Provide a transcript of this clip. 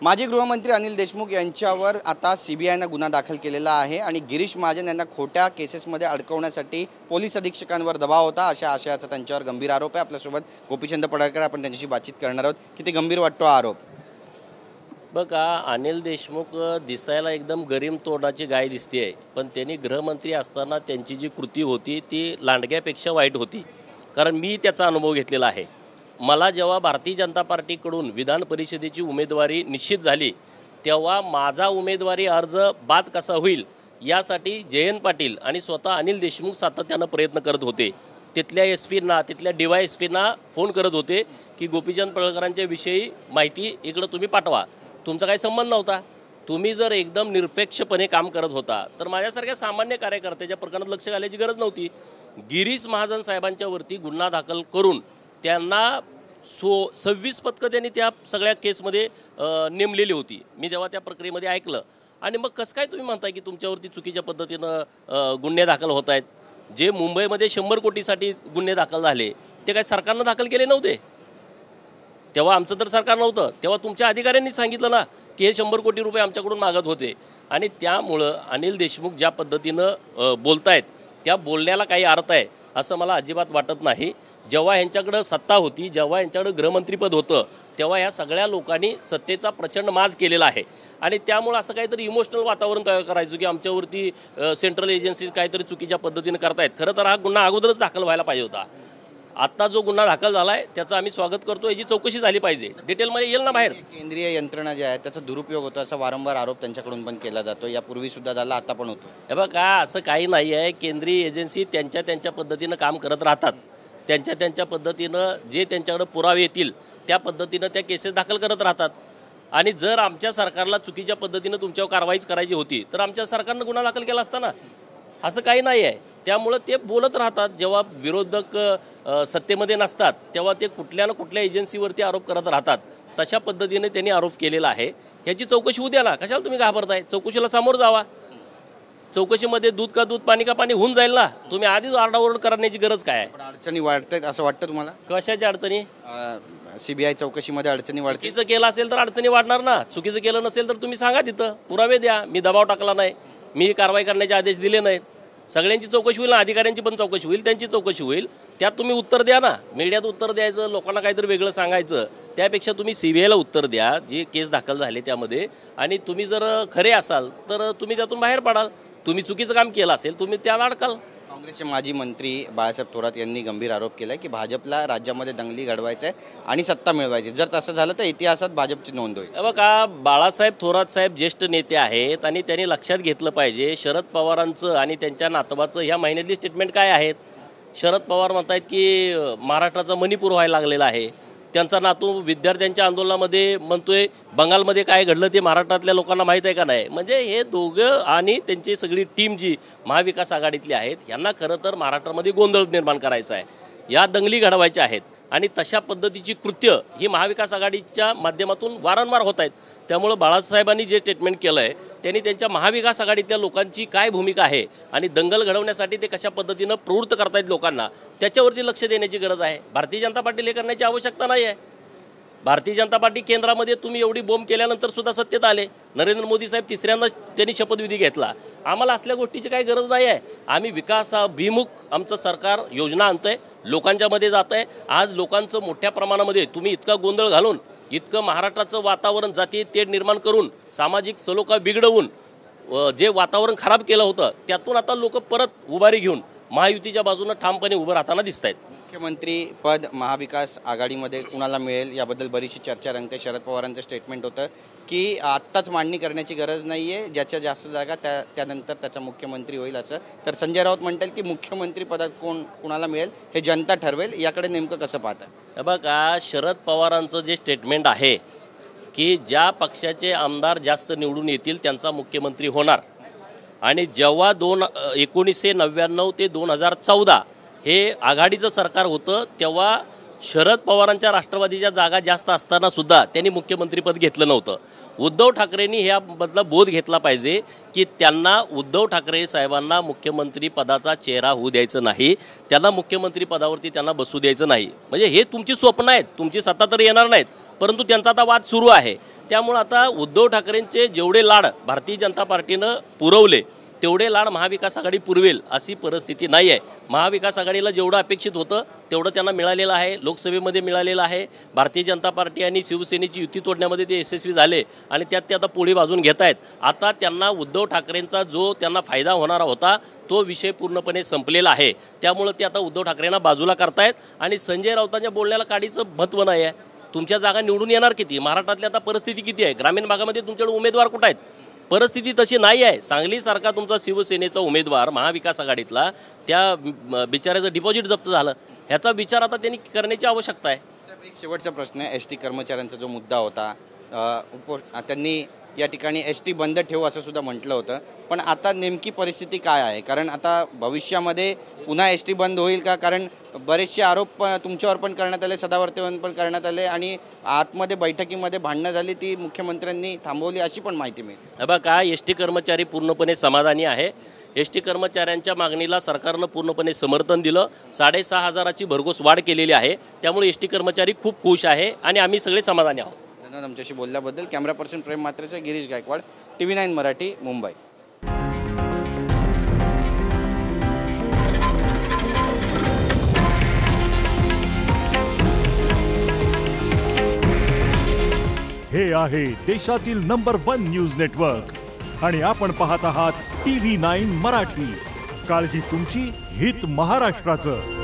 माजी गृहमंत्री अनिल देशमुख यांच्यावर आता सीबीआयनं गुन्हा दाखल केलेला आहे आणि गिरीश महाजन यांना खोट्या केसेसमध्ये अडकवण्यासाठी पोलीस अधीक्षकांवर दबाव होता अशा आशयाचा त्यांच्यावर गंभीर आरोप आहे। आपल्यासोबत गोपीचंद पडळकर, आपण त्यांच्याशी बातचीत करणार आहोत। किती गंभीर वाटतो आरोप? बघा, अनिल देशमुख दिसायला एकदम गरीम तोंडाची गाय दिसते, पण त्यांनी गृहमंत्री असताना त्यांची जी कृती होती ती लांडग्यापेक्षा वाईट होती। कारण मी त्याचा अनुभव घेतलेला आहे। मला जेव्हा भारतीय जनता पार्टीकडून विधान परिषदेची उमेदवारी निश्चित झाली तेव्हा माझा उमेदवारी अर्ज बाद कसा होईल यासाठी जयंत पाटील आणि स्वतः अनिल देशमुख सातत्यानं प्रयत्न करत होते। तिथल्या एसपींना, तिथल्या डीवायएसपींना फोन करत होते की गोपीचंद पडळकरांच्या विषयी माहिती इकडं तुम्ही पाठवा। तुमचा काही संबंध नव्हता। तुम्ही जर एकदम निरपेक्षपणे काम करत होता तर माझ्यासारख्या सामान्य कार्यकर्त्याच्या प्रकरणात लक्ष घालायची गरज नव्हती। गिरीश महाजन साहेबांच्यावरती गुन्हा दाखल करून त्यांना 26 पथकं त्यांनी त्या सगळ्या केसमध्ये नेमलेली होती। मी जेव्हा त्या प्रक्रियेमध्ये ऐकलं आणि मग कसं काय तुम्ही म्हणताय की तुमच्यावरती चुकीच्या पद्धतीनं गुन्हे दाखल होत आहेत? जे मुंबईमध्ये 100 कोटीसाठी गुन्हे दाखल झाले ते काय सरकारनं दाखल केले नव्हते? तेव्हा आमचं तर सरकार नव्हतं, तेव्हा तुमच्या अधिकाऱ्यांनी सांगितलं ना की हे 100 कोटी रुपये आमच्याकडून मागत होते। आणि त्यामुळं अनिल देशमुख ज्या पद्धतीनं बोलतायत त्या बोलण्याला काही अर्थ आहे असं मला अजिबात वाटत नाही। जेव्हा यांच्याकडे सत्ता होती, जेव्हा यांच्याकडे गृहमंत्रीपद होतं तेव्हा या सगळ्या लोकांनी सत्तेचा प्रचंड माज केलेला आहे आणि त्यामुळे असं काहीतरी इमोशनल वातावरण तयार करायचं की आमच्यावरती सेंट्रल एजन्सीज काहीतरी चुकीच्या पद्धतीने करतायत। खरं तर हा गुन्हा अगोदरच दाखल व्हायला पाहिजे होता। आत्ता जो गुन्हा दाखल झाला आहे त्याचं आम्ही स्वागत करतो। याची चौकशी झाली पाहिजे, डिटेलमध्ये येईल ना बाहेर। केंद्रीय यंत्रणा जी आहे त्याचा दुरुपयोग होतो असा वारंवार आरोप त्यांच्याकडून पण केला जातो। यापूर्वी सुद्धा झाला, आता पण होतो। हे बघा, असं काही नाही आहे। केंद्रीय एजन्सी त्यांच्या पद्धतीनं काम करत राहतात। त्यांच्या पद्धतीनं जे त्यांच्याकडे पुरावे येतील त्या पद्धतीनं त्या केसेस दाखल करत राहतात। आणि जर आमच्या सरकारला चुकीच्या पद्धतीनं तुमच्यावर कारवाईच करायची होती तर आमच्या सरकारनं गुन्हा दाखल केला असता ना। असं काही नाही आहे। त्यामुळं ते बोलत राहतात। जेव्हा विरोधक सत्तेमध्ये नसतात तेव्हा ते कुठल्या ना कुठल्या एजन्सीवरती आरोप करत राहतात। तशा पद्धतीने त्यांनी आरोप केलेला आहे। ह्याची चौकशी होऊ द्या ना, कशाला तुम्ही घाबरताय? चौकशीला सामोरं जावा। चौकशीमध्ये दूध का दूध, पाणी का पाणी होऊन जाईल ना। तुम्ही आधीच आरडाओरड करण्याची गरज काय आहे? अडचणी वाढतायत असं वाटतं तुम्हाला? कशाच्या अडचणी? सीबीआय चौकशीमध्ये अडचणी वाढतील। चुकीचं केलं असेल तर अडचणी वाढणार ना। चुकीचं केलं नसेल तर तुम्ही सांगा, तिथं पुरावे द्या। मी दबाव टाकला नाही, मी कारवाई करण्याचे आदेश दिले नाहीत। सगळ्यांची चौकशी होईल ना, अधिकाऱ्यांची पण चौकशी होईल, त्यांची चौकशी होईल। त्यात तुम्ही उत्तर द्या ना। मीडियात उत्तर द्यायचं, लोकांना काहीतरी वेगळं सांगायचं त्यापेक्षा तुम्ही सीबीआयला उत्तर द्या जे केस दाखल झाले त्यामध्ये। आणि तुम्ही जर खरे असाल तर तुम्ही त्यातून बाहेर पडाल। तुम्ही चुकीचं काम केलं असेल तुम्ही त्याला अडकाल। काँग्रेसचे माजी मंत्री बाळासाहेब थोरात यांनी गंभीर आरोप केला की भाजपला राज्यामध्ये दंगली घडवायचं आहे आणि सत्ता मिळवायची। जर तसं झालं तर इतिहासात भाजपची नोंद होईल। बघा, बाळासाहेब थोरात साहेब ज्येष्ठ नेते आहेत आणि त्यांनी लक्षात घेतलं पाहिजे शरद पवारांचं आणि त्यांच्या नातवाचं ह्या महिन्यातली स्टेटमेंट काय आहेत। शरद पवार म्हणतात की महाराष्ट्राचा मणिपूर व्हायला लागलेला आहे। त्यांचा नातू विद्यार्थ्यांच्या आंदोलनामध्ये म्हणतोय बंगालमध्ये काय घडलं ते महाराष्ट्रातल्या लोकांना माहीत आहे का नाही। म्हणजे हे दोघं आणि त्यांची सगळी टीम जी महाविकास आघाडीतली आहेत यांना खरं तर महाराष्ट्रामध्ये गोंधळ निर्माण करायचा आहे, या दंगली घडवायच्या आहेत। आणि तशा पद्धतीची कृत्य ही महाविकास आघाडीच्या माध्यमातून वारंवार होत आहेत। त्यामुळं बाळासाहेबांनी जे स्टेटमेंट केलं आहे त्यांनी त्यांच्या महाविकास आघाडीतल्या लोकांची काय भूमिका आहे आणि दंगल घडवण्यासाठी ते कशा पद्धतीनं प्रवृत्त करतायत लोकांना त्याच्यावरती लक्ष देण्याची गरज आहे। भारतीय जनता पार्टीला हे करण्याची आवश्यकता नाही आहे। भारतीय जनता पार्टी केंद्रामध्ये तुम्ही एवढी बोंब केल्यानंतर सुद्धा सत्तेत आले। नरेंद्र मोदी साहेब तिसऱ्यांदा त्यांनी शपथविधी घेतला। आम्हाला असल्या गोष्टीची काही गरज नाही आहे। आम्ही विकासाभिमुख आमचं सरकार योजना आणतंय, लोकांच्या मध्ये जात आहे। आज लोकांचं मोठ्या प्रमाणामध्ये तुम्ही इतका गोंधळ घालून, इतकं महाराष्ट्राचं वातावरण जातीय तेढ निर्माण करून, सामाजिक सलोखा बिघडवून जे वातावरण खराब केलं होतं त्यातून आता लोक परत उभारी घेऊन महायुतीच्या बाजूने ठामपणे उभं राहताना दिसत आहेत। मुख्यमंत्री पद महाविकास आघाडीमध्ये कुणाला मिळेल याबद्दल बरीचशी चर्चा रंगते। शरद पवारांचं स्टेटमेंट होतं की आत्ताच मांडणी करण्याची गरज नाही आहे, ज्याच्या जास्त जागा त्यानंतर त्याचा मुख्यमंत्री होईल असं। तर संजय राऊत म्हणतात की मुख्यमंत्री पदात कुणाला मिळेल हे जनता ठरवेल। याकडे नेमकं कसं पाहता? बघा, शरद पवारांचं जे स्टेटमेंट आहे की ज्या पक्षाचे आमदार जास्त निवडून येतील त्यांचा मुख्यमंत्री होणार। आणि जेव्हा 1999 ते 2014 हे आघाडीचं सरकार होतं तेव्हा शरद पवारांच्या राष्ट्रवादीच्या जागा जास्त असताना सुद्धा त्यांनी मुख्यमंत्रीपद घेतलं नव्हतं। उद्धव ठाकरेंनी ह्याबद्दला बोध घेतला पाहिजे की त्यांना उद्धव ठाकरे साहेबांना मुख्यमंत्री पदाचा चेहरा होऊ द्यायचं नाही, त्यांना मुख्यमंत्री पदावरती त्यांना बसू द्यायचं नाही। म्हणजे हे तुमची स्वप्न आहेत, तुमची सत्ता तर येणार नाहीत परंतु त्यांचा आता वाद सुरू आहे. त्यामुळं आता उद्धव ठाकरेंचे जेवढे लाड भारतीय जनता पार्टीनं पुरवले तेवढे लाड महाविकास आघाडी पुरवेल अशी परिस्थिती नाही आहे. महाविकास आघाडीला जेवढं अपेक्षित होतं तेवढं त्यांना मिळालेलं आहे, लोकसभेमध्ये मिळालेलं आहे. भारतीय जनता पार्टी आणि शिवसेनेची युती तोडण्यामध्ये ते यशस्वी झाले आणि त्यात ते आता पोळी भाजून घेत आहेत. आता त्यांना उद्धव ठाकरेंचा जो त्यांना फायदा होणारा होता तो विषय पूर्णपणे संपलेला आहे. त्यामुळं ते आता उद्धव ठाकरेंना बाजूला करतायत आणि संजय राऊतांच्या बोलण्याला काडीचं महत्त्व नाही आहे. तुमच्या जागा निवडून येणार किती? महाराष्ट्रातली आता परिस्थिती किती आहे? ग्रामीण भागामध्ये तुमच्याकडे उमेदवार कुठं आहेत? परिस्थिती तशी नाही आहे. सांगलीसारखा तुमचा शिवसेनेचा उमेदवार महाविकास आघाडीतला त्या बिचाऱ्याचं डिपॉझिट जप्त झालं. ह्याचा विचार आता त्यांनी करण्याची आवश्यकता आहे. एक शेवटचा प्रश्न आहे. एस टी कर्मचाऱ्यांचा जो मुद्दा होता, त्यांनी या ठिकाणी एस टी बंद ठेवू असं सुद्धा म्हटलं होतं, पण आता नेमकी परिस्थिती काय आहे? कारण आता भविष्यामध्ये पुन्हा एस टी बंद होईल का? कारण बरेचसे आरोप तुमच्यावर पण करण्यात आले, सदावर्तेवर पण करण्यात आले आणि आतमध्ये बैठकीमध्ये भांडणं झाली, ती मुख्यमंत्र्यांनी थांबवली अशी पण माहिती मिळते. बघा, एस टी कर्मचारी पूर्णपणे समाधानी आहे. एस टी कर्मचाऱ्यांच्या मागणीला सरकारनं पूर्णपणे समर्थन दिलं. 6,500ची भरघोस वाढ केलेली आहे. त्यामुळे एस टी कर्मचारी खूप खुश आहे आणि आम्ही सगळे समाधानी आहोत. धन्यवाद आमच्याशी बोलल्याबद्दल. कॅमेरा पर्सन प्रेम मात्रेचा गिरीश गायकवाड, TV9 मराठी, मुंबई. हे आहे देशातील नंबर 1 न्यूज नेटवर्क आणि आपण पाहत आहात TV9 मराठी. काळजी तुमची, हित महाराष्ट्राचं.